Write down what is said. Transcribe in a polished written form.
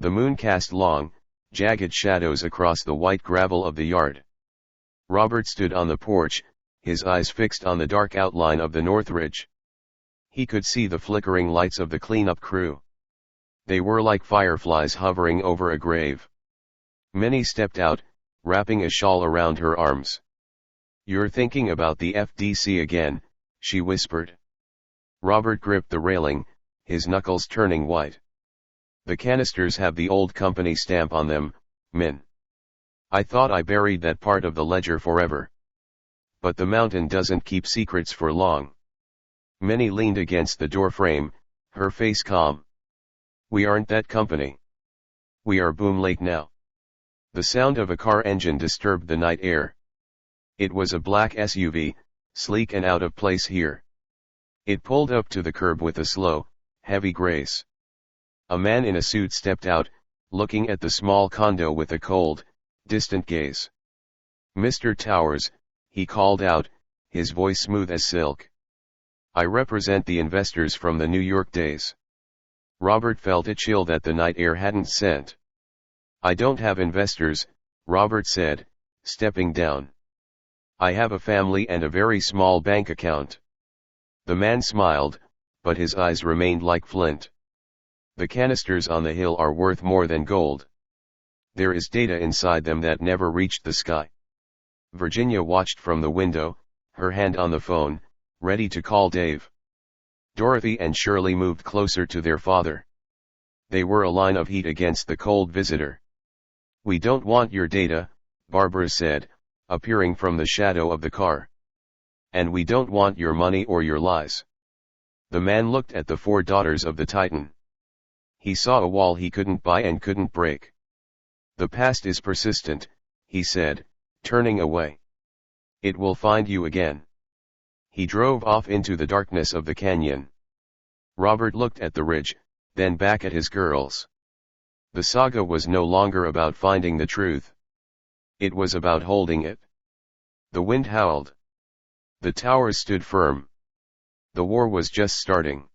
The moon cast long, jagged shadows across the white gravel of the yard. Robert stood on the porch, his eyes fixed on the dark outline of the north ridge. He could see the flickering lights of the cleanup crew. They were like fireflies hovering over a grave. Minnie stepped out, wrapping a shawl around her arms. "You're thinking about the FDC again," she whispered. Robert gripped the railing, his knuckles turning white. "The canisters have the old company stamp on them, Min. I thought I buried that part of the ledger forever. But the mountain doesn't keep secrets for long." Minnie leaned against the door frame, her face calm. "We aren't that company. We are Boom Lake now." The sound of a car engine disturbed the night air. It was a black SUV, sleek and out of place here. It pulled up to the curb with a slow, heavy grace. A man in a suit stepped out, looking at the small condo with a cold, distant gaze. "Mr. Towers," he called out, his voice smooth as silk. "I represent the investors from the New York days." Robert felt a chill that the night air hadn't sent. "I don't have investors," Robert said, stepping down. "I have a family and a very small bank account." The man smiled, but his eyes remained like flint. "The canisters on the hill are worth more than gold. There is data inside them that never reached the sky." Virginia watched from the window, her hand on the phone, ready to call Dave. Dorothy and Shirley moved closer to their father. They were a line of heat against the cold visitor. "We don't want your data," Barbara said, appearing from the shadow of the car. "And we don't want your money or your lies." The man looked at the 4 daughters of the Titan. He saw a wall he couldn't buy and couldn't break. "The past is persistent," he said, turning away. "It will find you again." He drove off into the darkness of the canyon. Robert looked at the ridge, then back at his girls. The saga was no longer about finding the truth. It was about holding it. The wind howled. The towers stood firm. The war was just starting.